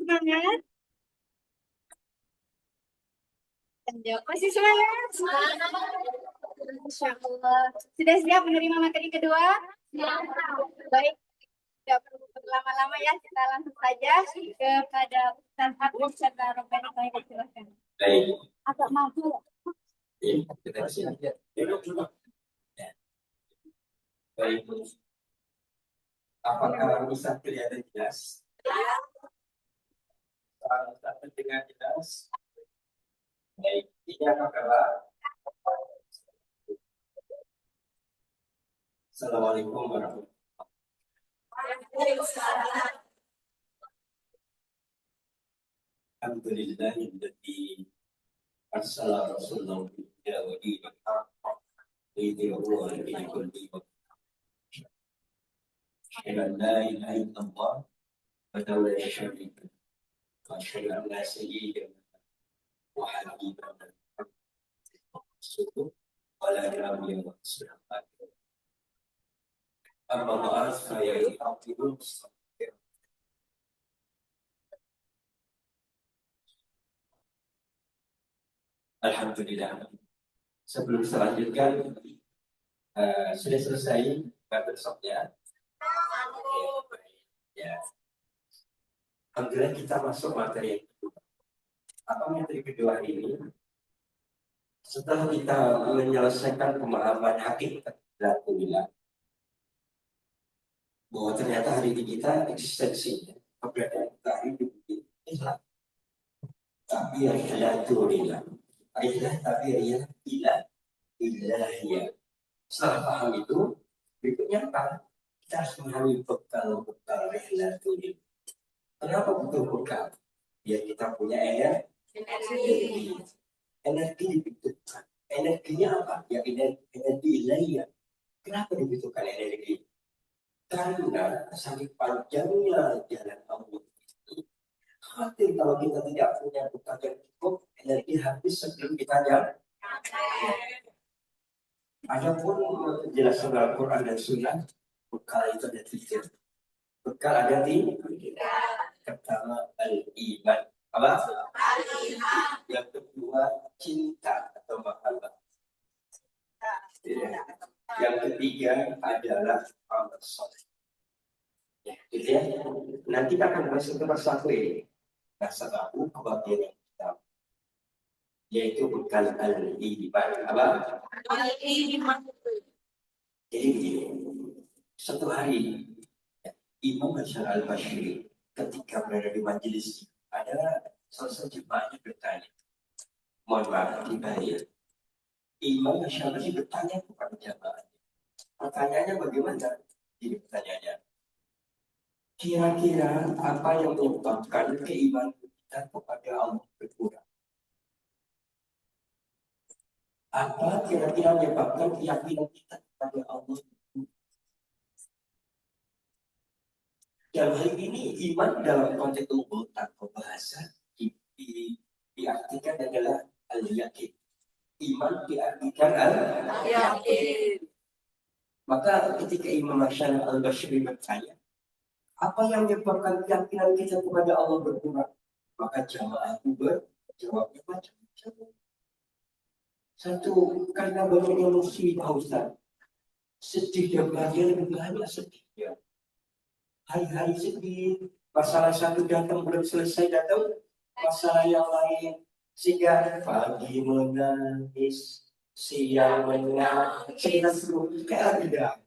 Semangat. Lanjut. Masih semangat? Insya Allah. Sudah siap menerima materi kedua? Baik. Tidak perlu berlama-lama ya. Kita langsung saja kepada Ustaz Abdul serta Robbani. Silakan. Baik. Agak maju. Baik. Apakah bisa kelihatan jelas? Saat terdengar jelas. Baik. Ini apa kabar? Assalamualaikum warahmatullahi wabarakatuh. Alhamdulillahilladzi arsala rasulahu bil huda wa dinil haqq liyudhhirahu 'ala dini kullihi. Asyhadu an la ilaha illallah wahdahu la syarika lahu wa asyhadu anna sayyidana wa habibana rasulullah wa la nabiyya wa rasulullah. Amma ba'd fa ya ayyuhal muslimun. Alhamdulillah. Sebelum selanjutkan sudah selesai besoknya. Ya. Alhamdulillah kita masuk materi yang kedua. Apa materi kedua ini? Setelah kita menyelesaikan pemahaman hakikat Alhamdulillah, bahwa ternyata hari ini kita eksistensinya keberadaan kita hidup ini Islam. Tapi yang Alhamdulillah, tapi ya ilahiyah. Setelah paham itu, berikutnya apa? Kita harus memahami bekal-bekal Alhamdulillah. Kenapa butuh bekal? Biar kita punya energi. Energi dibutuhkan. Energinya apa? Ya energi ilahiyah. Kenapa dibutuhkan energi? Karena saking panjangnya jalan Allah ini, khawatir kalau kita tidak punya bekal yang cukup, energi habis sebelum kita jalan. Adapun penjelasan Al-Quran dan Sunnah, bekal itu ada tiga. Bekal ada tiga. Pertama al-iman. Apa? Al-iman. Yang kedua cinta atau mahabbah. Yang ketiga adalah amal soleh. Ya, gitu ya. Nanti kita akan masuk ke persatu ini. Nah, satu kebagian yang kita, yaitu bekal al-iman. Apa? Al-iman. Jadi begini, satu hari Imam Hasan al-Bashiri ketika berada di majelis ada salah satu jemaahnya bertanya, mohon maaf dibayar. Imam Hasan al-Bashiri bertanya kepada jemaahnya. Pertanyaannya bagaimana? Ini pertanyaannya. Kira-kira apa yang menyebabkan keimanan kita kepada Allah berkurang? Apa kira-kira menyebabkan keyakinan kita kepada Allah berkurang? Dalam hal ini iman dalam konteks umum atau bahasa diartikan adalah al-yakin. Iman diartikan al-yakin. Maka ketika Imam Hasan al-Bashiri bertanya, apa yang menyebabkan keyakinan kita kepada Allah berkurang? Maka jamaah itu berjawabnya macam-macam. Satu, karena banyaknya musibah Ustaz. Sedih dan bahagia lebih banyak sedihnya. Hari-hari sedih, masalah satu datang belum selesai datang masalah yang lain, sehingga pagi menangis, siang menangis, kayak tidak.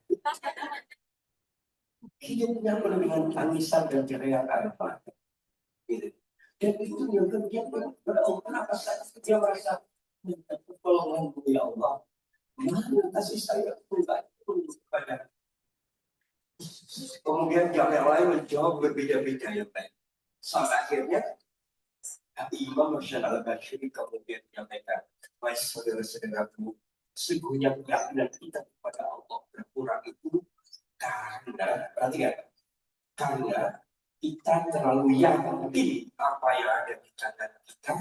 Hidupnya penuh dengan tangisan dan teriakan apa? Gitu. Dan itu yang kemudian pada Allah apa saja dia merasa minta pertolongan dari Allah. Mana kasih saya kepada. Kemudian yang lain menjawab berbeda-beda ya Pak. Sampai akhirnya Imam Hasan al-Bashiri kemudian menyampaikan, wahai saudara-saudaraku, sesungguhnya keyakinan kita kepada Allah berkurang itu karena, perhatikan, karena kita terlalu yakin apa yang ada di tangan kita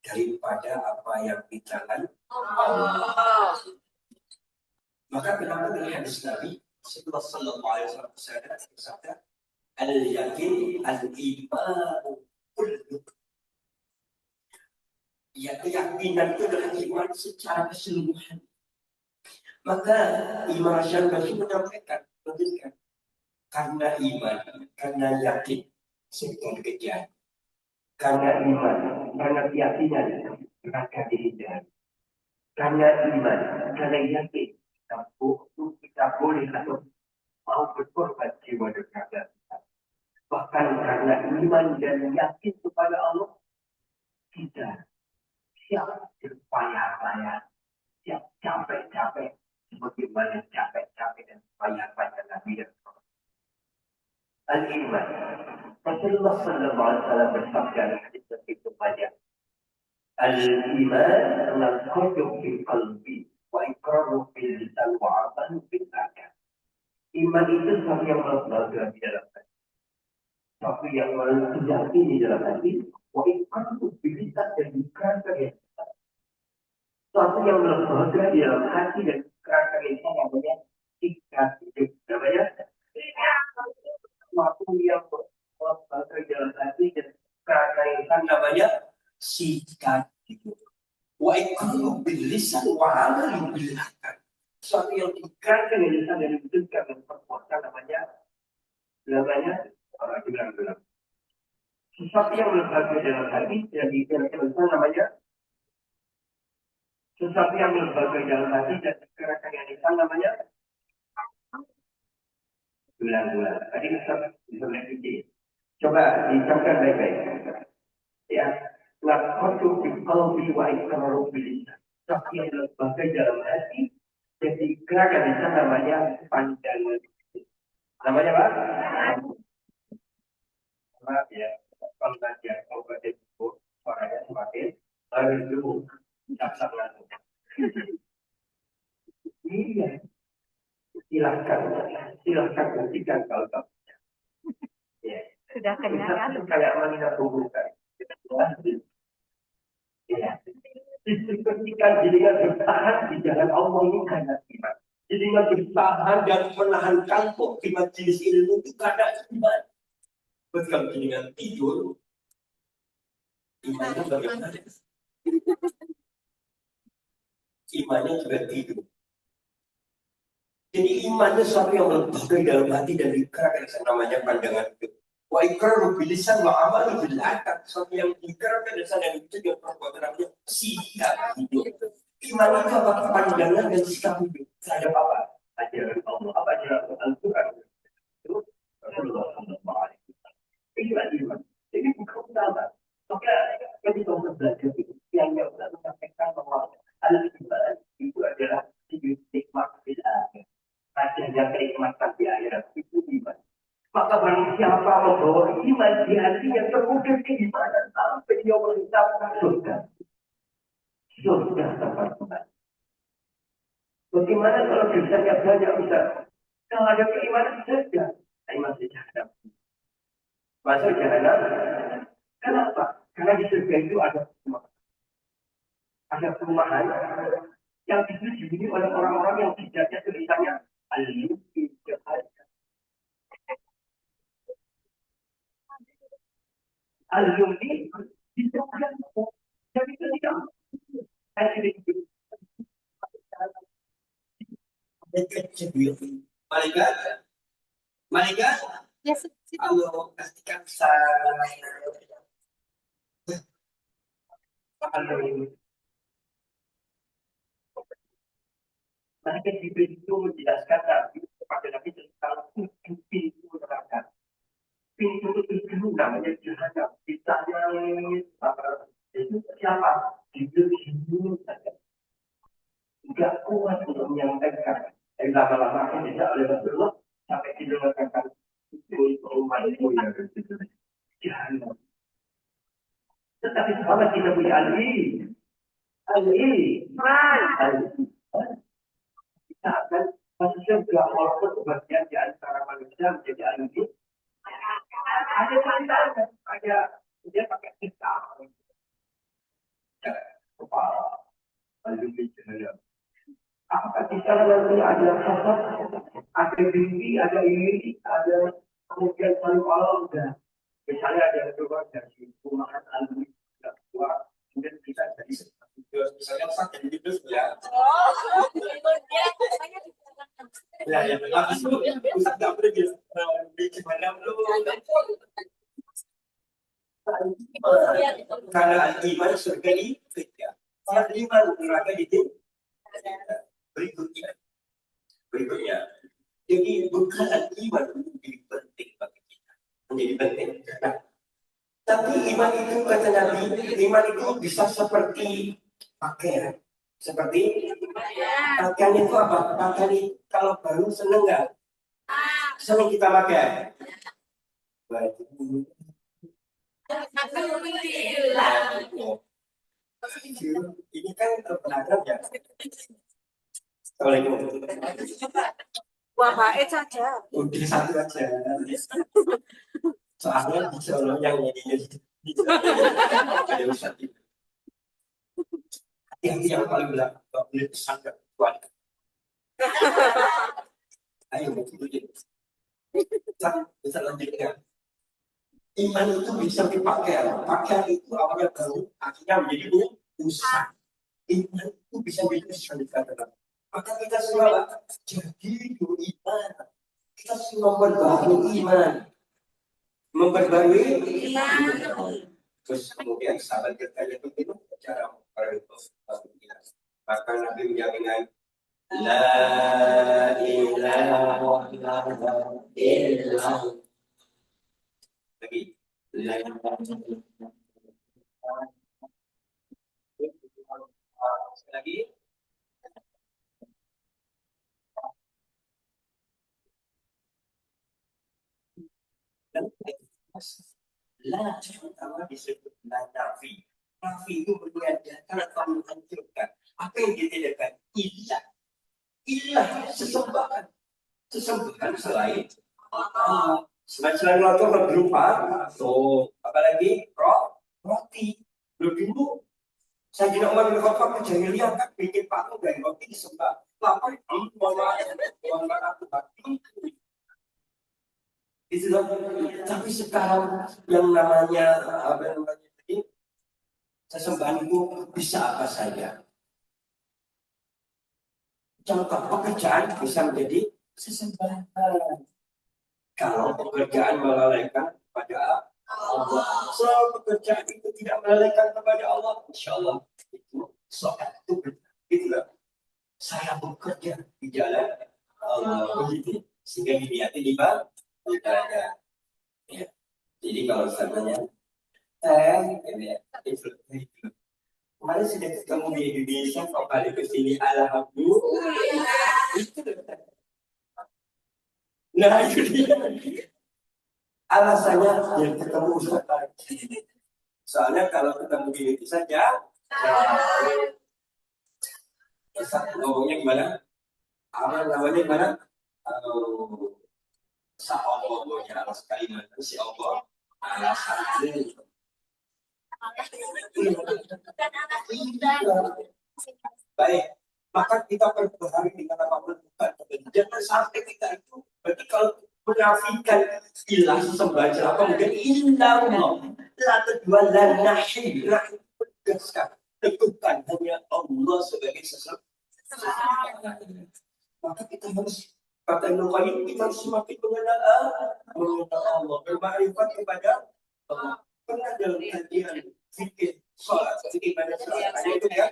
daripada apa yang di tangan Allah. Maka kenapa dari hadis Nabi setelah sallallahu alaihi wasallam bersabda, al-yakin al-iman keyakinan itu adalah iman secara keseluruhan. Maka Imam Syafii menyampaikan, karena iman, karena yakin, sebutkan kejahat. Karena iman, karena keyakinan, maka dihindari. Karena iman, karena yakin, kita boleh atau mau berkorban jiwa dan raga. Bahkan karena iman dan yakin kepada Allah, kita siap berpayah-payah, siap capek-capek, sebagaimana capek-capek dan payah-payah Nabi dan Rasul. Al-iman. Rasulullah sallallahu alaihi wasallam bersabda dalam hadis itu banyak. Al-iman al-qadru fil qalbi wa iqraru bil lisan wa 'amalu bil arkan. Iman itu sesuatu yang melekat di dalam hati, sesuatu yang meyakini di dalam hati, wa iqraru bil lisan dan dikerjakan di lisan. Sesuatu yang melekat di dalam hati dan dikerjakan di lisan namanya sikap hidup. Namanya sesuatu yang melekat di dalam hati dan dikerjakan di lisan namanya sikap hidup. Wa iqraru bil lisan wa 'amalu bil arkan. Sesuatu yang dikerjakan di lisan dan diwujudkan dengan perbuatan namanya bilang. Sesuatu yang melekat di dalam hati dan dikerjakan di lisan namanya sesuatu yang melekat di dalam hati dan dikerjakan di lisan namanya bilang. Tadi bisa lagi. Coba dicamkan baik-baik. Ya, laqatu fil qalbi wa iqraru bil lisan. Sesuatu yang melekat di dalam hati jadi gerakan di sana namanya pandangan. Namanya apa? Maaf ya, kalau belajar kalau baca buku suaranya semakin merdu, jaksa langsung. Iya, silahkan buktikan kalau tak. Ya. Sudah kenyang kan? Kayak mengingat tubuh kan. Ya. Ketika jenengan bertahan di jalan Allah ini karena iman. Jenengan bertahan dan menahan kantuk di majelis ilmu itu karena iman. Betul, jenengan tidur, imannya bagaimana? Imannya juga tidur. Jadi imannya sesuatu yang melekat dalam hati dan dikerjakan namanya pandangan itu. Wa iqraru bil lisan wa 'amalu bil arkan. Sesuatu yang dikerjakan dan sana itu juga perbuatan namanya sikap hidup. Iman itu apa? Pandangan dan sikap hidup. Terhadap apa? Ajaran Allah. Apa ajaran Al-Quran? Itu Rasulullah sallallahu alaihi wasallam. Inilah iman. Jadi bukan utama. Maka ketika kita belajar itu, yang kita sampaikan bahwa al-iman itu adalah nikmat di akhirat. Adanya kenikmatan di akhirat itu iman. Maka barang siapa membawa iman di hatinya terwujud keimanan sampai dia mencapai surga. Surga tempat Tuhan. Bagaimana kalau dosanya banyak Ustaz? Kalau ada keimanan saja, saya masih jahanam. Masuk jahanam. Kenapa? Karena di surga itu ada perumahan. Ada perumahan yang itu dihuni oleh orang-orang yang tidaknya tulisannya al-yumki jahanam. Al-yumki disebutkan dan itu tidak Malaikat, Ya, kalau kasihkan Malaikat Jibril itu menjelaskan kepada Nabi tentang 7 pintu neraka. Pintu itu namanya jahanam. Ditanya itu siapa? Jibril saja. Tidak kuat untuk menyampaikan. Dan lama-lama tidak oleh Rasulullah sampai didengarkan itu umat itu yang jahanam. Tetapi sekarang kita punya Ali. Kita akan manusia juga walaupun sebagian di antara manusia menjadi Ali. Ada tantangan, ada dia pakai hitam. Kepala Ali jahanam. Apakah di sana nanti ada sosok, ada mimpi, ada iri, ada kemudian saling Allah udah. Misalnya ada yang keluar dari ruangan alumni, keluar, kemudian kita jadi seperti itu. ya. Habis itu Ustaz nggak boleh bilang di gimana belum. Karena iman surga di tiga. Kalau iman neraka di tiga. Berikutnya. Jadi bekal iman menjadi penting bagi kita. Menjadi penting. Nah, tapi iman itu kata Nabi, iman itu bisa seperti pakaian. Seperti pakaian itu apa? Pakaian itu kalau baru seneng nggak? Seneng kita pakai. Baju. Ini kan beragam ya. Assalamualaikum. Wah, baik saja. Udah satu aja. Soalnya di Solo yang ini ada Ustaz itu. Yang paling belakang nggak boleh pesan ke tuan. Ayo begitu jadi. Bisa lanjutkan. Iman itu bisa dipakai. Pakaian itu awalnya baru, akhirnya menjadi usah. Iman itu bisa bisa dikatakan. Maka kita semua jadi iman. Kita semua memperbarui iman. Memperbarui iman. Terus kemudian sahabat bertanya begitu cara memperbarui. Maka Nabi menjaminkan La ilaha illallah. Lagi. La ilaha illallah. Lagi. Dan la pertama disebut la nafi. Nafi itu meniadakan atau menghancurkan. Apa yang ditiadakan? Ilah. Ilah sesembahan. Sesembahan selain selain roti berupa apalagi roti. Dulu saya tidak mau berkata kejahilian kan bikin patung dari roti disembah. Lapar, mohon maaf, itu loh. Tapi sekarang yang namanya apa namanya ini sesembahan itu bisa apa saja. Contoh pekerjaan bisa menjadi sesembahan. Kalau pekerjaan melalaikan kepada Allah, selama pekerjaan itu tidak melalaikan kepada Allah, insya Allah itu soal itu itulah saya bekerja di jalan Allah begitu sehingga diniati di ibadah. Ya. Jadi kalau misalnya itu kemarin sudah ketemu di Indonesia kok balik ke sini alhamdulillah. Nah itu dia alasannya yang ketemu Ustaz lagi. Soalnya kalau ketemu di Indonesia saja ngomongnya gimana? Apa namanya gimana? Saobonya alas kalimat si Allah alasannya. Baik, maka kita berbahagia dengan apapun bukan. Jangan sampai kita itu berarti kalau menafikan ilah sembah apa mungkin ilah la kedua la nahi tegaskan tentukan hanya Allah sebagai sesembahan. Maka kita harus kata Ibnu Qayyim kita harus semakin mengenal Allah, bermakrifat kepada Allah. Pernah dalam kajian fikih sholat, fikih pada sholat, ada itu ya.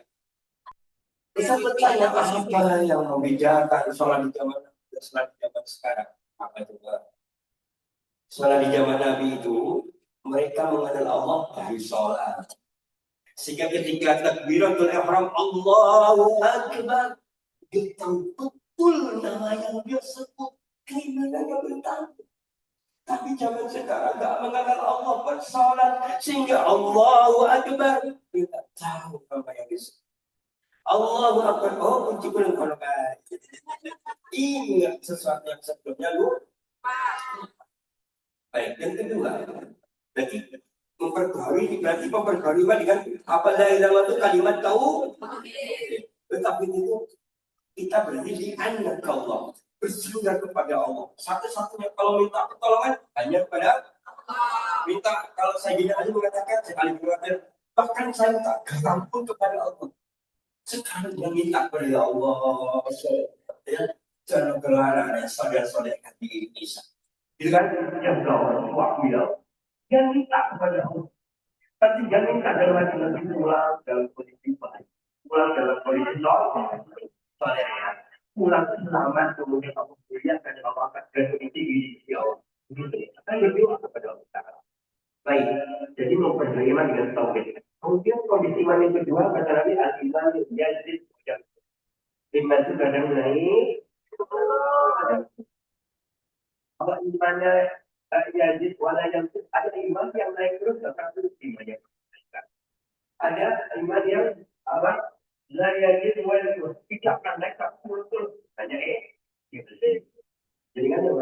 Bisa bertanya apa yang membedakan sholat di zaman sholat di zaman sekarang? Apa juga? Sholat di zaman Nabi itu mereka mengenal Allah dari sholat. Sehingga ketika takbiratul ihram Allahu Akbar, dia tahu betul nama yang dia sebut, keimanannya bertambah. Tapi zaman sekarang nggak mengenal Allah bersolat sehingga Allahu Akbar tidak tahu apa yang disebut. Allahu Akbar, oh kunci bulan korban. Ingat sesuatu yang sebelumnya lu. Baik, yang kedua, berarti memperbarui dengan apa dalam itu kalimat tahu. Tetapi itu kita berarti dianak Allah. Bersandar kepada Allah. Satu-satunya kalau minta pertolongan hanya kepada Allah. Minta kalau saya gini aja mengatakan sekali berkata bahkan saya minta gampang kepada Allah. Sekarang dia minta kepada Allah. Ya. Jangan gelaran ya saudara-saudara di Indonesia. Itu kan yang tahu waktu ya. Yang minta kepada Allah. Tapi jangan minta dalam hati nanti pulang dalam kondisi baik, pulang dalam kondisi normal, soalnya pulang selamat kemudian kamu kuliah dan kamu akan kondisi di Allah. Kita berdoa kepada Allah Taala. Baik, jadi memperbaiki dengan tauhid. Kemudian kondisi iman yang kedua kata Nabi al-iman yazid yang iman itu kadang naik. Kalau imannya yazid wala yang ada iman yang naik terus akan terus iman yang ada iman yang apa? La yazid wala yang tidak akan naik terus hanya gitu. Jadi kan ya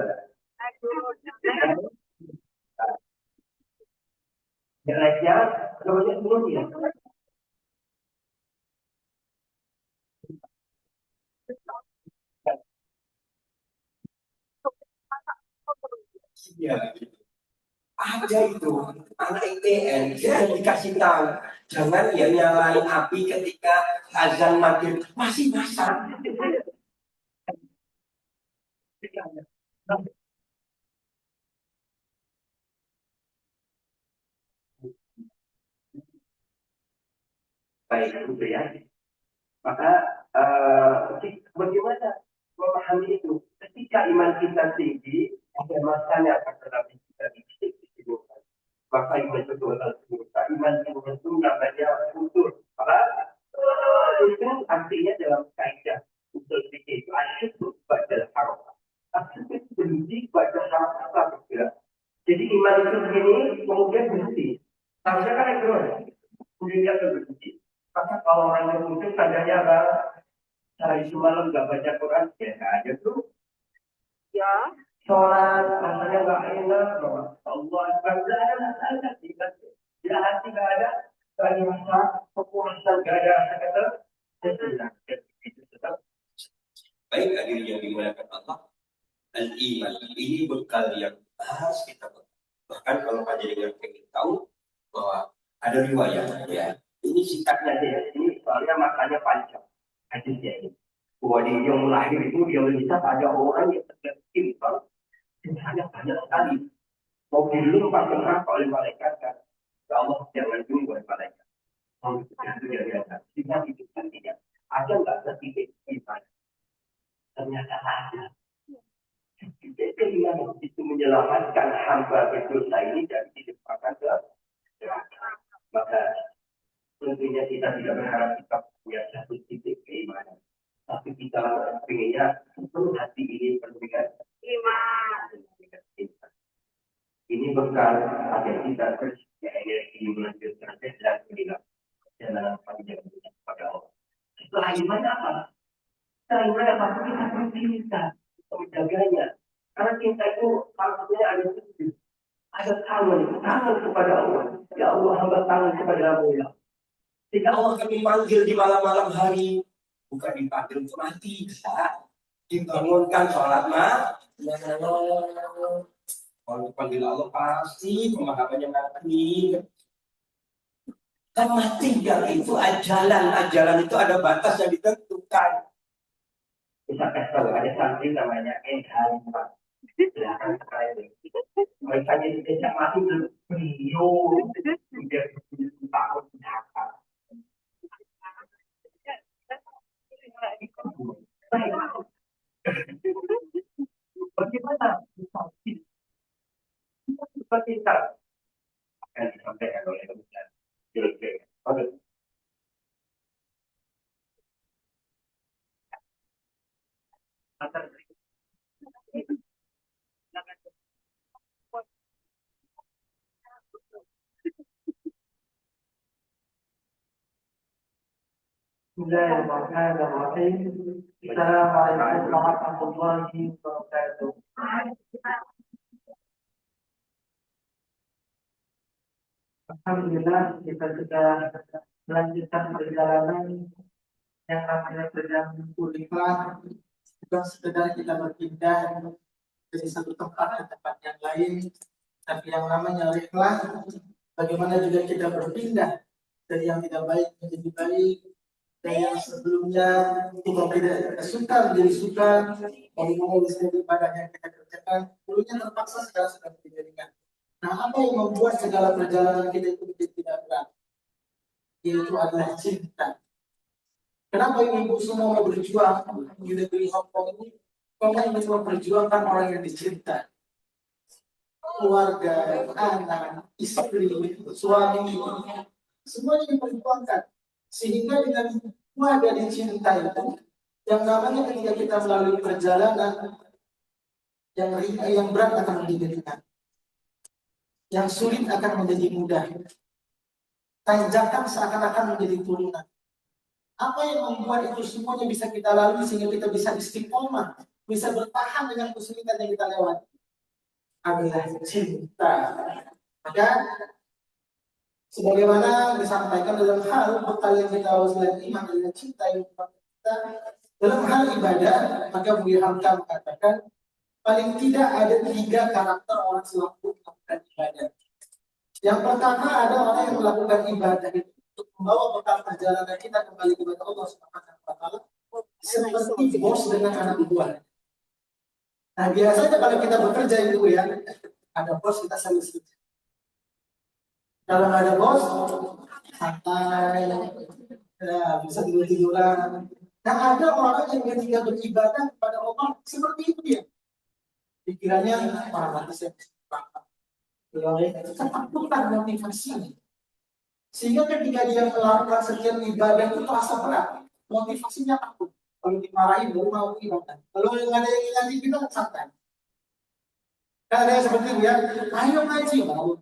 yang naiknya kemudian turun ya. Iya, gitu. Ada itu anak ITN dia dikasih tahu jangan ya nyalain api ketika azan maghrib masih masak. Baik itu ya. Maka bagaimana memahami itu? Ketika iman kita tinggi, ada masanya akan tetapi kita dibisik-bisikkan. Maka iman itu adalah surga. Iman itu namanya usul. Maka itu artinya dalam kaidah usul fikih itu asyukur pada haram. Asyukur berhenti pada haram apa bergerak. Jadi iman itu begini, kemudian berhenti. Harusnya kan itu, kemudian dia berhenti. Maka kalau orang yang muncul tandanya apa? Sehari semalam nggak baca Quran, ya aja tuh. Ya. Sholat, rasanya nggak enak. Allah Akbar, tidak hati nggak ada. Tadi masa kepuasan nggak ada rasa kata. Itu tetap. Baik, hadir yang dimuliakan Allah. Al-iman ini bekal yang harus kita bekal. Bahkan kalau panjenengan ingin tahu bahwa ada riwayat ya. Ini sikapnya dia, ini soalnya makanya panjang hadisnya ini. Bahwa di yang lahir itu dia melihat ada orang yang tertimpal jumlahnya banyak sekali. Mau dilumpat ke neraka oleh malaikat kan? Ya Allah jangan tunggu oleh malaikat. Mau itu dia lihat. Sehingga itu nantinya ada nggak setitik iman? Ternyata ada. Keimanan itu menyelamatkan hamba berdosa ini dari dilimpahkan ke neraka. Maka tentunya kita tidak berharap kita punya satu titik keimanan, tapi kita pengennya seluruh hati ini penuh dengan iman. Ini bekal agar kita terus energi melanjutkan dan menilai jalan panjang kepada Allah. Setelah iman apa? Setelah iman apa? Kita bercinta untuk menjaganya. Karena cinta itu salah satunya ada kangen kepada Allah. Ya Allah, hamba kangen kepada-Mu ya. Jika Allah kami panggil di malam-malam hari, bukan dipanggil untuk mati, dibangunkan sholat kalau dipanggil Allah pasti pemahamannya mati. Kematian itu ajalan itu ada batas yang ditentukan. Misalkan kalau ada santri namanya Enhalifah, mereka jadi tidak mati beliau sudah tahun belakang. Bagaimana seperti kita akan disampaikan oleh kemudian Bismillahirrahmanirrahim. Assalamualaikum warahmatullahi wabarakatuh. Alhamdulillah kita sudah melanjutkan perjalanan yang namanya perjalanan kuliah. Bukan sekedar kita berpindah dari satu tempat ke tempat yang lain, tapi yang namanya rihlah, bagaimana juga kita berpindah dari yang tidak baik menjadi baik, Dan yang sebelumnya kita tidak suka menjadi suka, bagaimana istilah ibadah yang kita kerjakan, dulunya terpaksa sekarang sudah dijadikan. Nah, apa yang membuat segala perjalanan kita itu menjadi tidak berat? Yaitu adalah cinta. Kenapa ibu semua mau berjuang di negeri Hong Kong ini? Karena ingin memperjuangkan orang yang dicinta. Keluarga, anak, istri, suami, semuanya diperjuangkan. Sehingga dengan semua dari cinta itu, yang namanya ketika kita melalui perjalanan yang berat akan menjadi ringan, yang sulit akan menjadi mudah, tanjakan seakan-akan menjadi turunan. Apa yang membuat itu semuanya bisa kita lalui sehingga kita bisa istiqomah, bisa bertahan dengan kesulitan yang kita lewati? Adalah cinta. Maka sebagaimana disampaikan dalam hal bekal yang kita selain iman adalah cinta yang kita dalam hal ibadah, maka Buya Hamka mengatakan paling tidak ada 3 karakter orang selaku melakukan ibadah. Yang pertama ada orang yang melakukan ibadah itu untuk membawa bekal perjalanan kita kembali kepada Allah Subhanahu wa taala seperti bos dengan anak buah. Nah, biasanya kalau kita bekerja itu ya, ada bos kita selalu setuju. Kalau nggak ada bos, santai, ya, bisa tidur-tiduran. Nah, ada orang yang ketika beribadah kepada Allah seperti itu dia. Pikirannya orang mati saya ketakutan motivasi. Sehingga ketika dia melakukan sekian ibadah itu terasa berat, motivasinya takut. Kalau dimarahin baru mau ibadah. Kalau nggak ada yang ngasih kita santai. Kan ada yang seperti itu ya, ayo ngaji mau.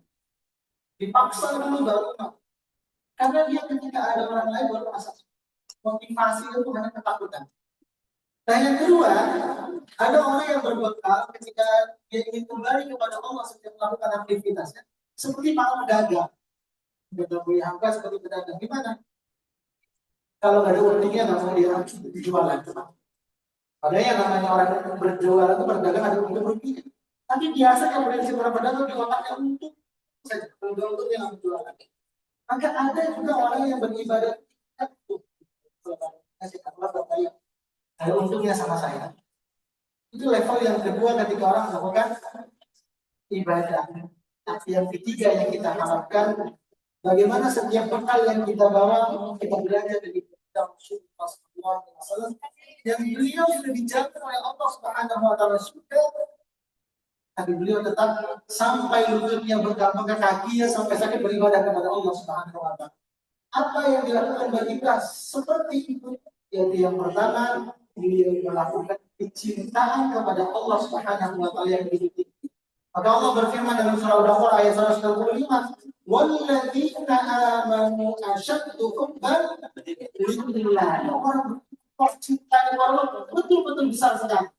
Dipaksa dulu baru mau. Karena dia ketika ada orang lain baru merasa motivasi itu hanya ketakutan. Nah, yang kedua, ada orang yang berbekal ketika dia ingin kembali kepada Allah setiap melakukan aktivitasnya, seperti para pedagang. Pedagang Buya Hamka seperti pedagang. Gimana? Kalau nggak ada untungnya, nggak mau dia jualan. Padahal yang namanya orang berjualan itu berdagang ada untung rugi. Tapi biasanya prinsip para pedagang di otaknya untung saja. Kalau nggak untung dia nggak jualan. Maka ada juga orang yang beribadah kasih Allah berbayar. Ada untungnya sama saya. Itu level yang kedua ketika orang melakukan ibadah. Tapi yang ketiga yang kita harapkan, bagaimana setiap bekal yang kita bawa, kita belajar dari Rasulullah SAW, yang beliau sudah dijamin oleh Allah Subhanahu Wa Taala sudah, tapi beliau tetap sampai lututnya bengkak-bengkak, kakinya sampai sakit beribadah kepada Allah Subhanahu Wa Taala. Apa yang dilakukan bagi kita seperti itu? Yaitu yang pertama, beliau melakukan kecintaan kepada Allah Subhanahu Wa Taala yang begitu tinggi. Maka Allah berfirman dalam surah Al-Baqarah ayat 125, "Walladzina amanu asyaddu hubban lillah." Orang cinta kepada Allah betul-betul besar sekali.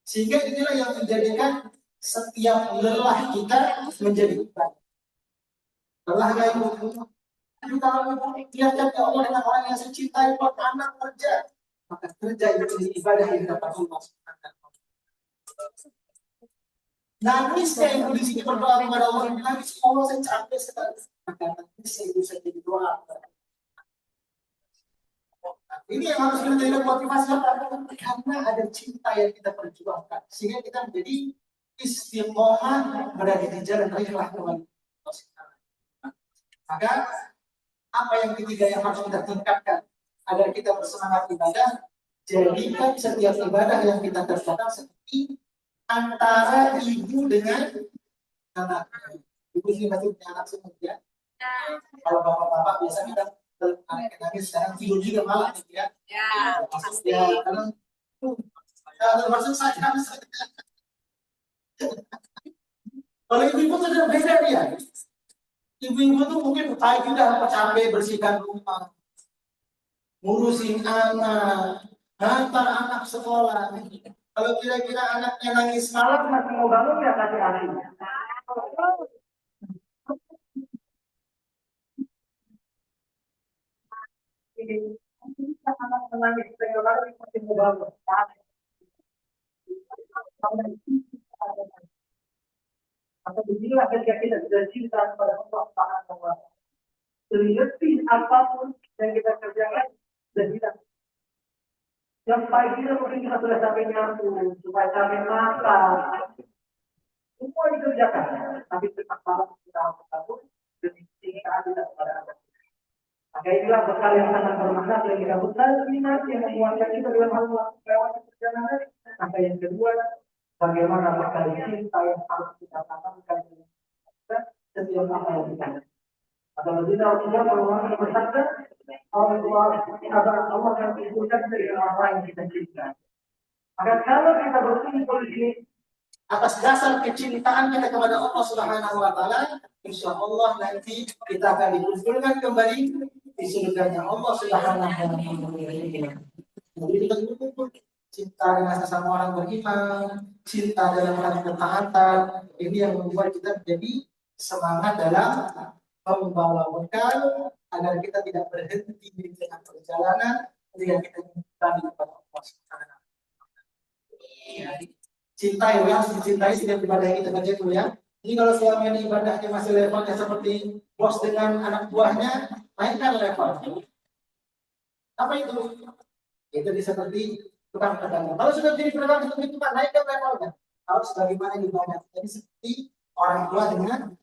Sehingga inilah yang menjadikan setiap lelah kita menjadi ibadah. Lelah nggak ibu? Kalau lihat ya Allah dengan orang yang saya cintai, buat anak kerja, maka kerja itu menjadi ibadah yang dapat Allah Subhanahu. Nangisnya ibu di sini berdoa kepada Allah, nangis Allah saya capek sekali, maka nangisnya ibu saya jadi doa. Ini yang harus kita jadi motivasi karena ada cinta yang kita perjuangkan, sehingga kita menjadi istiqomah berada di jalan ikhlas kepada Allah. Maka apa yang ketiga yang harus kita tingkatkan agar kita bersemangat ibadah? Jadikan setiap ibadah yang kita kerjakan seperti antara ibu dengan anak. Ibu sih masih punya anak semua ya. Kalau bapak-bapak biasa kita anak nangis sekarang tidur juga malam ya. Ya, karena termasuk saya. Kalau ibu sudah beda dia. Ibu-ibu tuh mungkin pagi udah capek bersihkan rumah, ngurusin anak, hantar anak sekolah. Kalau kira-kira anaknya nangis malam masih mau bangun ya kasih hari. Anak menangis tengah malam masih mau bangun. Atau beginilah ketika kita sudah cinta kepada Allah Subhanahu wa Taala. Lebih apapun yang kita kerjakan, Dan kita yang pagi itu mungkin kita sudah sampai nyapu, supaya sampai makan. Semua dikerjakan, tapi tetap malam kita harus takut demi kecintaan kita kepada Allah. Maka inilah bekal yang sangat bermakna yang kita bekal iman yang menguatkan kita dalam hal melewati perjalanan. Maka yang kedua, bagaimana bekal cinta yang harus kita tanamkan setiap apa yang kita. Atau lebih tahu juga bahwa bersabda Allah akan kumpulkan dari orang yang kita cinta. Maka kalau kita berkumpul di atas dasar kecintaan kita kepada Allah Subhanahu wa taala, insya Allah nanti kita akan dikumpulkan kembali di surganya Allah Subhanahu wa taala. Jadi kita berkumpul cinta dengan sesama orang beriman, cinta dalam hal ketaatan, ini yang membuat kita menjadi semangat dalam membawa bekal agar kita tidak berhenti di tengah perjalanan ketika kita kembali kepada Allah Subhanahu wa taala. Cinta yang harus dicintai setiap ibadah yang kita kerjakan ya. Jadi kalau selama ini ibadahnya masih levelnya seperti bos dengan anak buahnya, naikkan level. Apa itu? Itu seperti tukang pedagang. Kalau sudah jadi pedagang seperti itu, naikkan levelnya. Harus bagaimana ibadah. Jadi seperti orang tua dengan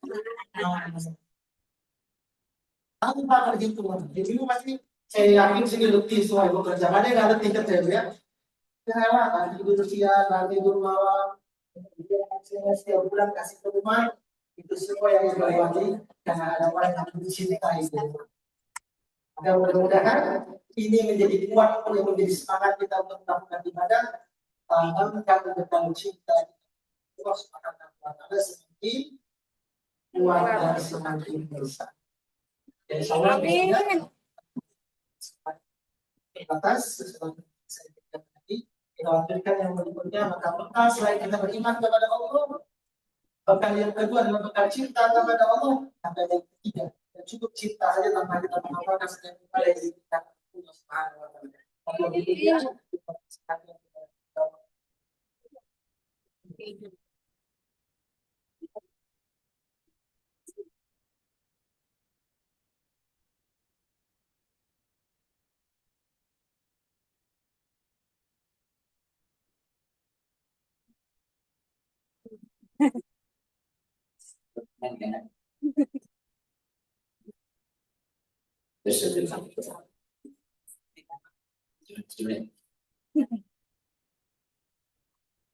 tanpa kerja tua. Jadi pasti saya yakin sini letih semua ibu kerja. Ada yang nggak letih kerja ya? Janganlah nanti tidur siang, nanti tidur malam, setiap bulan kasih ke rumah, itu semua yang dilewati karena ada orang yang mencintai itu. Maka mudah-mudahan ini menjadi kuat yang menjadi semangat kita untuk melakukan ibadah, tanamkan dengan cinta Allah Subhanahu wa taala semakin kuat dan semakin besar. Jadi insyaallah atas sesuatu saya tadi kita lanjutkan yang berikutnya. Maka bekal selain kita beriman kepada Allah, bekal yang kedua adalah bekal cinta kepada Allah. Sampai yang ketiga, dan cukup cinta saja tanpa kita mengamalkan setiap ibadah yang kita Allah Subhanahu wa taala. Kalau berikutnya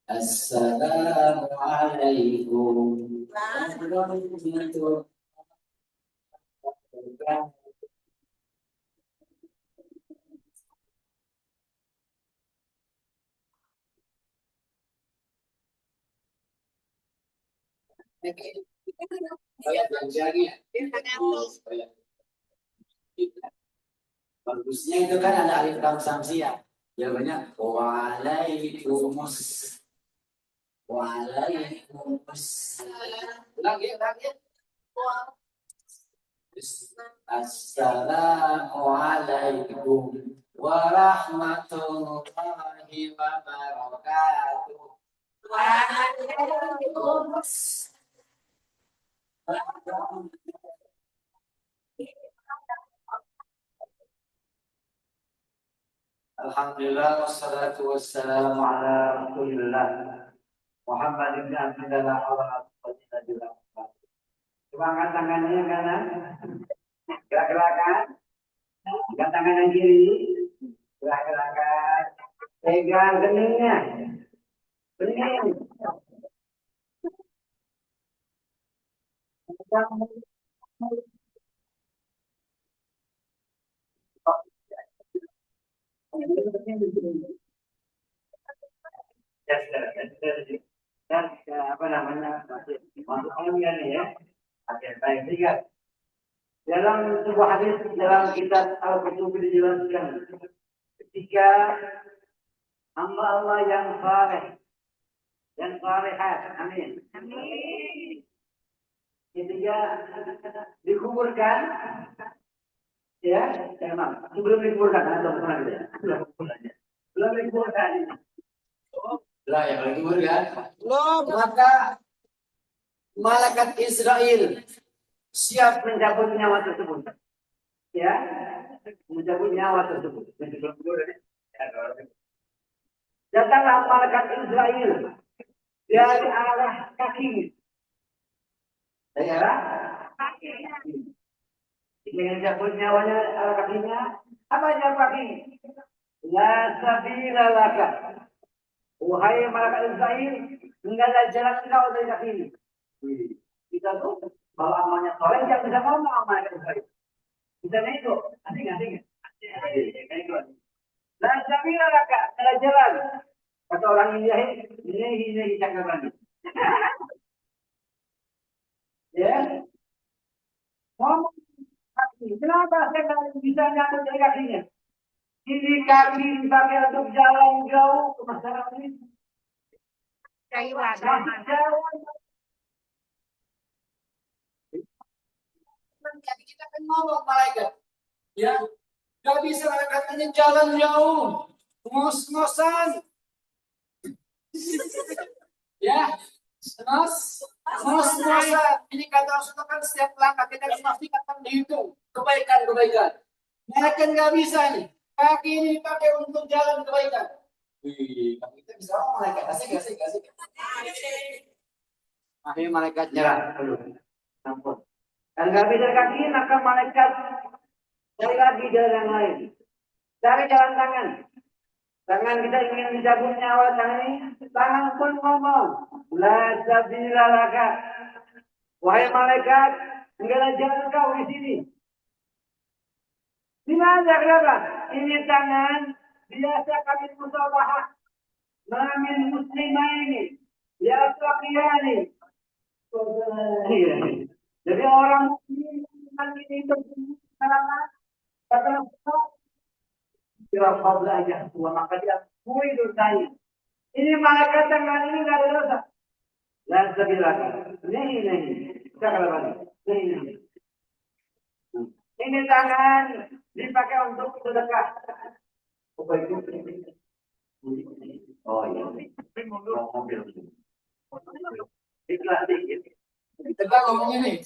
Assalamualaikum warahmatullahi wabarakatuh. Bagusnya itu kan ada alif lam samsiah. Jawabannya Waalaikumsalam. Ulang ya. Assalamualaikum warahmatullahi wabarakatuh. Waalaikumsalam. Alhamdulillah wassalatu wassalamu ala Rasulillah Muhammad ibn Abdillah wa ala angkat tangannya kanan, gerak-gerakan, angkat tangan yang kiri, gerak-gerakan, pegang keningnya, kening. Dan apa namanya masuk ya. Oke, baik, lihat. Dalam sebuah hadis dalam kitab Al-Qurtubi dijelaskan ketika hamba Allah yang saleh dan salehat, amin. Ketika dikuburkan, ya, memang sebelum dikuburkan atau bukan gitu ya? Belum dikuburkan. Lah yang dikuburkan. Maka malaikat Israel siap mencabut nyawa tersebut. ya, mencabut nyawa tersebut. Datanglah malaikat Israel dari arah kaki. Dari arah kaki. Dengan cabut nyawanya arah kakinya. Apa jawab kaki? La sabila laka. Wahai malaikat Israel, enggak ada jalan kau dari kaki ini. Kita tuh kalau amalnya soleh yang bisa ngomong sama malaikat Israel. Bisa itu, asing. La sabila laka, ada jalan. Kata orang India ini cakap ya, ngomong kaki. Kenapa saya nggak bisa nyambut dari kakinya? Ini kaki dipakai untuk jalan jauh ke masyarakat ini. Jadi kita kan ngomong malaikat, ya, nggak bisa malaikat ini jalan jauh, ngos-ngosan, ya, ngos-ngosan. Ini kata Rasulullah kan setiap langkah kita harus pastikan dihitung kebaikan. Mereka nggak bisa nih, kaki ini dipakai untuk jalan kebaikan. Wih, kita bisa ngomong malaikat, asik. Akhirnya malaikat nyerah, ampun. Dan nggak bisa kaki, maka malaikat cari lagi jalan yang lain. Cari jalan tangan. Tangan kita ingin mencabut nyawa tangan ini, tangan pun ngomong. La sabila laka. Wahai malaikat, enggak ada jalan kau di sini. Di mana kenapa? Ini tangan biasa kami musabahah. Mamin muslimah ini. Ya Sofiyani. Jadi orang muslim ini bersalah. Kata kira qabla aja tua maka dia mui dosanya. Ini malaikat tangan ini nggak ada dosa. Dan sebilangan, nih, cakap lagi, nih. Ini tangan dipakai untuk sedekah. Oh iya. Ikhlas dikit. Kita ngomongnya nih.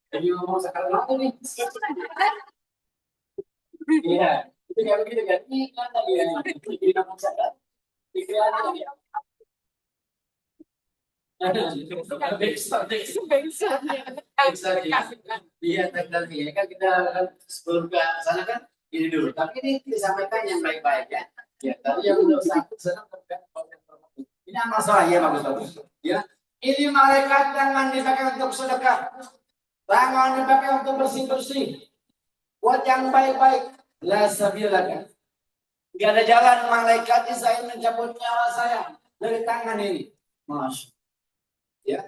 Jadi ngomong sekarang lagi nih. Iya. Itu kayak begitu kan? Ini kan tadi ya. Jadi ngomong sekarang. Ikhlas lagi. Iya, tadi kan kita sebelum ke sana kan ini dulu. Tapi ini disampaikan yang baik-baik ya. Ya, tadi yang belum satu senang kan. Ini amal soleh ya bagus. Ya, ini malaikat tangan dipakai untuk sedekah, tangan dipakai untuk bersih. Buat yang baik-baik. La sabilaka. Gak ada jalan malaikat saya mencabut nyawa saya dari tangan ini. Masya. Ya,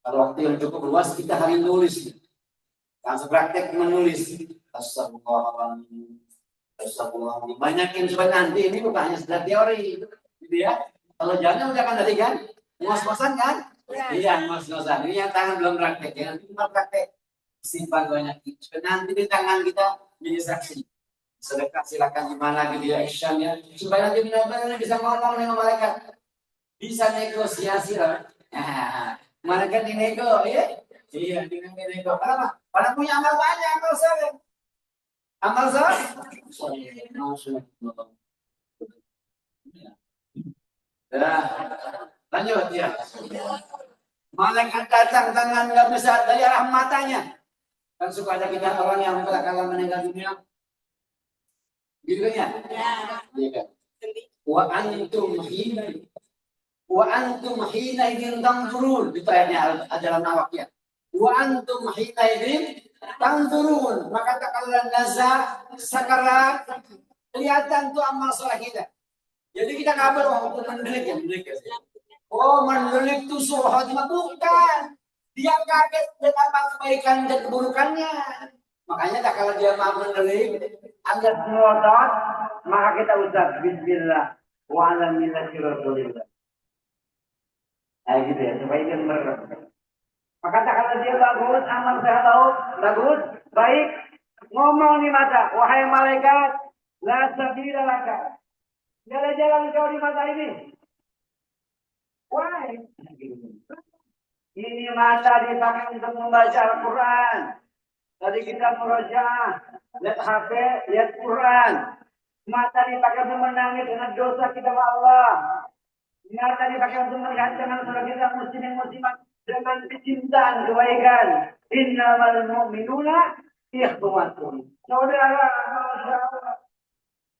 kalau waktu yang cukup luas kita hari nulis. Langsung praktek menulis. Astagfirullahaladzim. Banyakin supaya nanti ini bukan hanya sekedar teori, gitu ya. Kalau jalan udah kan tadi kan, ngos-ngosan kan? Iya, ngos-ngosan. Ini yang tangan belum praktek, ya. Nanti kita praktek simpan banyak. Supaya nanti di tangan kita jadi saksi. Sedekah silakan gimana gitu ya, action ya. Supaya nanti benar-benar bisa ngomong dengan malaikat, bisa negosiasi lah. Nah, malaikat di nego, ya? Iya, di nego. Kenapa? Karena punya amal banyak, amal soleh. Amal soleh. Nah, lanjut ya. Malaikat datang tangan nggak bisa dari arah matanya. Kan suka ada kita orang yang kalau meninggal dunia. Gitu kan ya? Iya kan. Wa antum hina idin tanzurun. Itu ayatnya dalam awaknya. Wa antum hina idin tanzurun. Maka katakanlah nazar, sakarat, kelihatan tuh amal soleh kita. Jadi kita kabar untuk mendelik ya. Oh, mendelik itu suruh khotimah bukan. Dia kaget dengan kebaikan dan keburukannya. Makanya tak kalau dia mau mendelik, anggap ngotot, maka kita ucap bismillah wa ala millati rasulillah. Nah gitu ya, supaya dia mereka. Maka tak kalau dia bagus, amal saya tahu, bagus, baik, ngomong di mata, wahai malaikat, la sabila laka. Jalan-jalan kau di mata ini. Why? Ini mata dipakai untuk membaca Al-Quran. Tadi kita murojaah, lihat HP, lihat Quran. Mata dipakai untuk menangis dengan dosa kita sama Allah. Mata dipakai untuk melihat dengan saudara kita muslimin dengan kecintaan kebaikan. Innamal mu'minuna ikhwatun. Saudara, Masya Allah.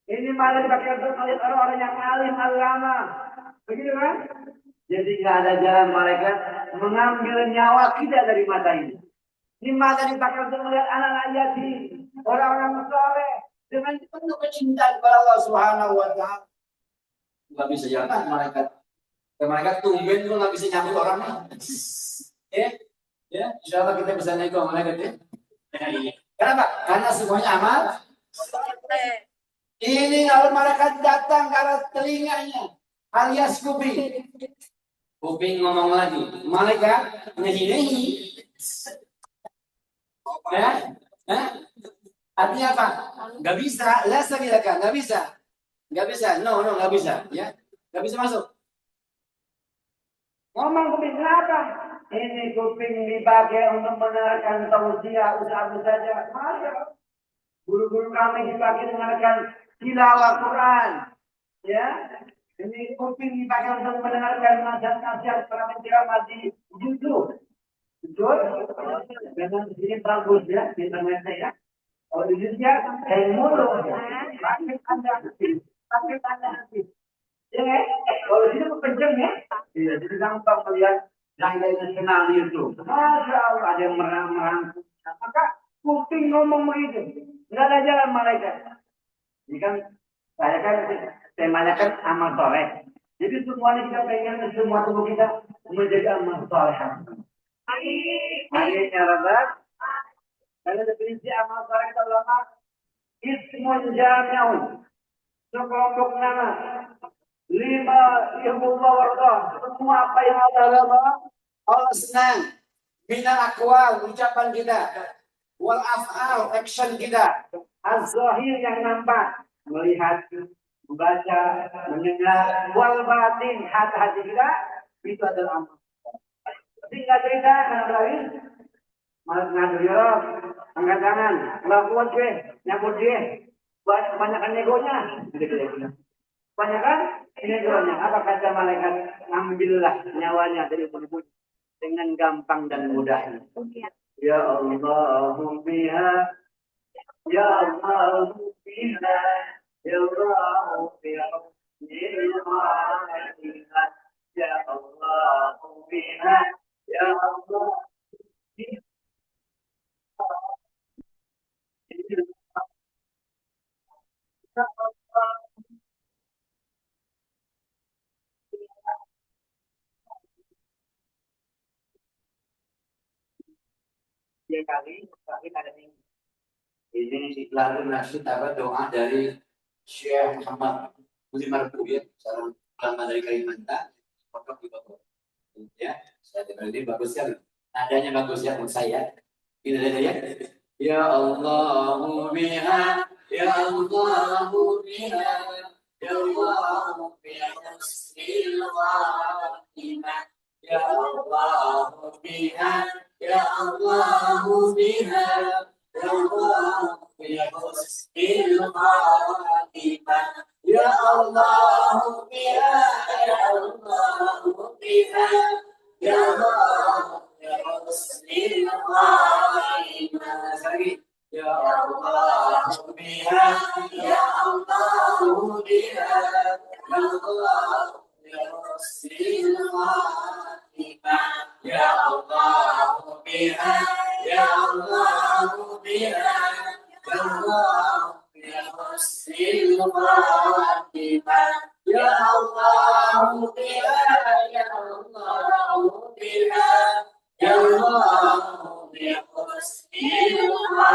Ini malah dipakai untuk melihat orang-orang yang alim agama. Begitu kan? Jadi nggak ada jalan malaikat mengambil nyawa kita dari mata ini. Ini mata dipakai untuk melihat anak-anak yatim, orang-orang soleh dengan penuh kecintaan kepada Allah Subhanahu Wa Taala. Nggak bisa jalan malaikat. Malaikat tumben tuh nggak bisa nyambut orang. Ya, insya Allah kita bisa naik ke malaikat ya. Kenapa? Karena semuanya amal. Ini kalau malaikat datang ke arah telinganya, alias kuping. Kuping ngomong lagi, malaikat nehi-nehi. Ya? Artinya apa? Gak bisa, lasa bilakan, gak bisa. Gak bisa, no, nggak bisa. Ya, gak bisa masuk. Ngomong kuping kenapa? Ini kuping dipakai untuk mendengarkan tausiah usaha saja. Masya. Guru-guru kami dipakai mendengarkan tilawah Quran. Ya, ini kuping dipakai untuk mendengarkan nasihat-nasihat para penceramah di YouTube. Betul? Dengan sini bagus ya, di internetnya ya. Kalau di Indonesia, kayak mulu. Pakai tanda hati. Ya, kalau di sini kenceng ya. Iya, jadi gampang melihat gaya nasional itu. Masya Allah, ada yang merangkul. Maka kuping ngomong begitu. Nggak ada jalan malaikat. Ini kan, temanya kan amal soleh. Jadi semuanya kita pengen semua tubuh kita menjadi amal soleh. Akhirnya Rabbah, karena definisi amal soleh kita ulama, ismun jami'un. Sekelompok nama. 5 ilmuullah wardah. Semua apa yang Allah senang. Minal akwal, ucapan kita. Wal af'al, action kita. Az-zahir yang nampak. Melihat, membaca, mendengar. Wal batin, hati-hati kita. Itu adalah amal. Tinggal cerita, anak lain. Malah ngadu ya, angkat tangan. Lakukan gue, nyambut gue. Kebanyakan negonya. Kebanyakan negonya. Apa kata malaikat? Ambillah nyawanya dari tubuh dengan gampang dan mudah. Ya Allah, biha. Ya Allah, biha. Ya Allah, biha. Ya Allah, biha. Ya Allah. Tiga kali ada minggu. Ini lalu nasyid apa doa dari Syekh Muhammad Budi Marbuya, seorang ulama dari Kalimantan. Pokok di bawah. Ya, saya dengar ini bagus sekali. Nadanya bagus ya menurut saya. Ini ya. Ya Allah biha, ya Allah biha, ya Allah biha, Bismillah. Ya Allah biha, ya Allah biha, ya Allah biha, Bismillah. Ya Allah biha, ya Allah biha, ya Allah ya Bismillah. Ya Allah biha, ya Allah biha, ya Allah ya Bismillah. Ya Allah biha, ya Allah biha, ya Allah ya Bismillah. Ya Allah biha, ya Allah biha, ya Allah ya Bismillah.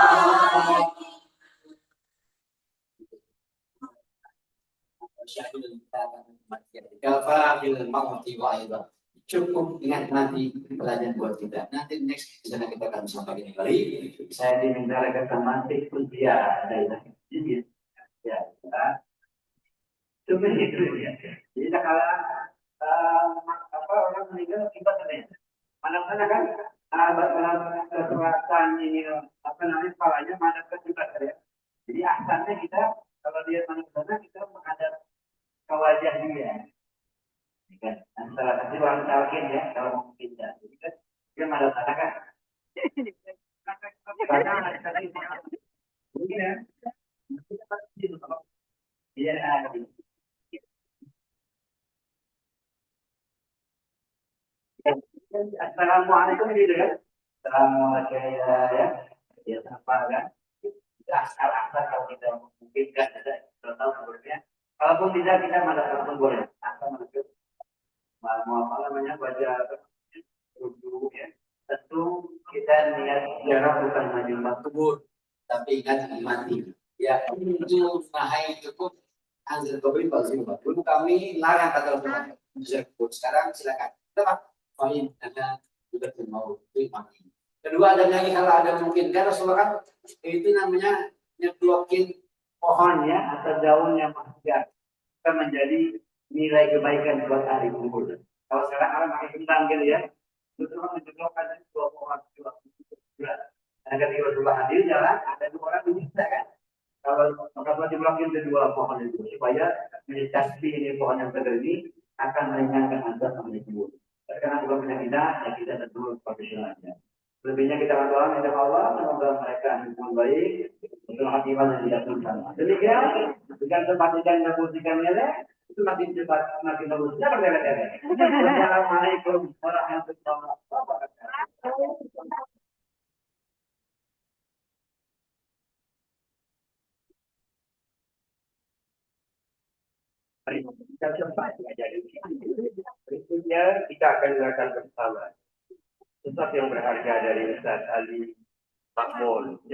Cukup dengan nanti pelajaran buat kita. Nanti next sana kita akan sampaikan kembali. Saya diminta rekan teman kuliah dari ini. Ya, cuma itu ya. Jadi kalau apa orang meninggal akibat apa? Mana kan kesehatan ini apa namanya kepalanya mana kan juga ya. Makanya kita kalau dia mana ke sana kita menghadap ke wajah dia. Ya kan? Antara nanti orang talkin ya kalau mau pindah. Jadi kan dia malah sana kan. Karena tadi ya. Dia ada. Assalamualaikum gitu kan. Assalamualaikum ya. Ya apa kan? Asal-asal kalau kita memungkinkan ada tahu sebenarnya. Kalaupun tidak kita malah telepon boleh. Asal masuk mau apa namanya baca dulu ya. Tentu kita niat ziarah bukan menyembah kubur, tapi ingat mati. Ya, itu nahai cukup anjir kopi palsu. Dulu kami larang kata orang bisa kubur. Sekarang silakan. Kenapa? Fahim karena sudah mau mati. Kedua ada lagi kalau ada mungkin kan Rasulullah kan itu namanya nyeblokin pohonnya atau daun yang masih akan menjadi nilai kebaikan buat ahli kubur. Kalau sekarang orang pakai kentang gitu ya, itu memang menjeblokkan dua pohon dua berat. Nah, ketika Rasulullah hadir jalan ada dua orang bisa kan? Kalau Rasulullah jeblokin kedua pohon itu supaya menjadi ini pohon yang segar ini akan meringankan azab ahli kubur. Karena bukan punya kita, ya kita tentu profesionalnya. Lebihnya kita berdoa minta Allah semoga mereka hubungan baik untuk akibat yang tidak bersama. Demikian dengan tempat yang membutuhkan nilai itu makin cepat makin bagus. Jangan berlele-lele. Assalamualaikum warahmatullahi wabarakatuh. Mari kita cepat jadi. Berikutnya kita akan dengarkan bersama sesuatu yang berharga dari Ustaz Ali Makmul.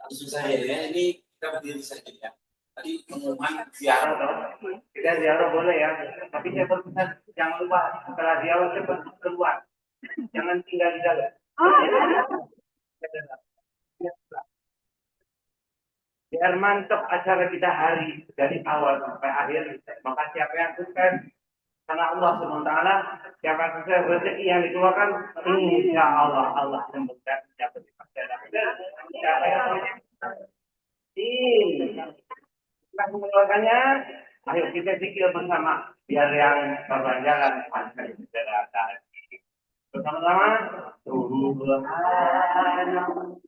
Susah ya, ini kita berdiri saja ya. Tadi pengumuman ziarah toh. Kita ziarah boleh ya, tapi saya berpesan jangan lupa setelah ziarah cepat keluar, jangan tinggal di dalam. Biar mantap acara kita hari dari awal sampai akhir. Maka siapa yang sukses karena Allah SWT, siapa yang sukses rezeki yang dikeluarkan, insya Allah Allah memberikan siapa siapa yang kita mengeluarkannya. Ayo kita zikir bersama biar yang berjalan panjang berjalan bersama-sama. Subhanallah.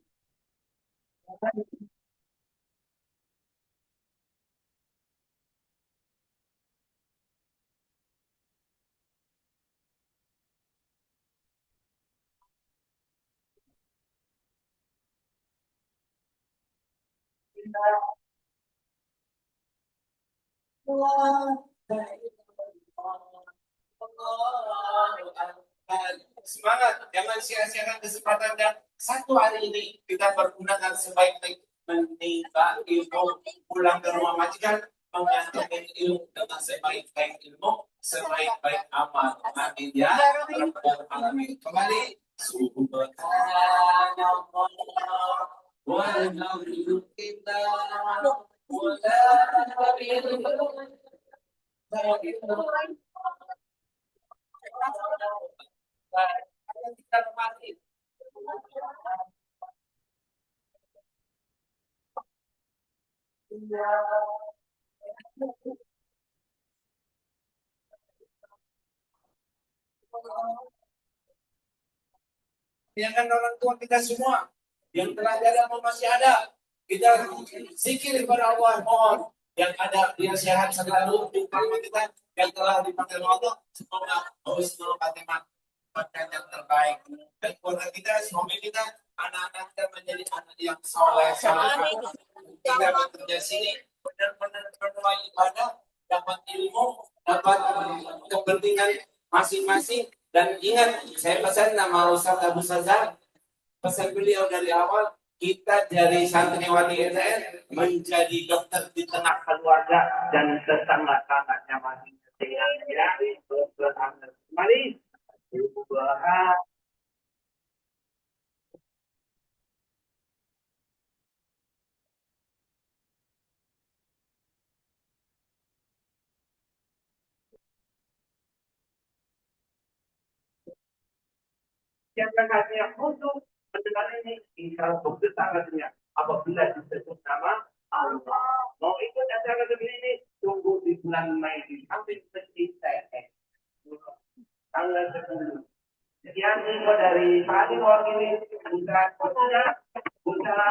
Semangat, jangan sia-siakan kesempatan dan satu hari ini kita pergunakan sebaik-baik menimba ilmu, pulang ke rumah majikan mengantarkan ilmu dengan sebaik-baik ilmu, sebaik-baik amal. Amin ya rabbal alamin. Kembali subhanallah walhamdulillah Biarkan orang tua kita semua yang telah ada masih ada. Kita zikir kepada Allah, mohon yang ada dia sehat selalu di rumah kita yang telah dipanggil Allah, semoga husnul khatimah yang terbaik dan keluarga kita, suami kita, anak-anak kita menjadi anak yang soleh. Kita bekerja sini benar-benar berdoa ibadah, dapat ilmu, dapat kepentingan masing-masing. Dan ingat, saya pesan nama Ustaz Abu Sazar, pesan beliau dari awal, kita dari santriwati SN menjadi dokter di tengah keluarga dan tetangga-tangganya masing-masing. Ya, mari. Yang kasih untuk mendengar ini, ingkar besar artinya apabila disebut nama Allah. Mau ikut acara begini ini, tunggu di bulan Mei di samping masjid TNI. Tanggal 10. Sekian info dari Pak Adi mewakili Putra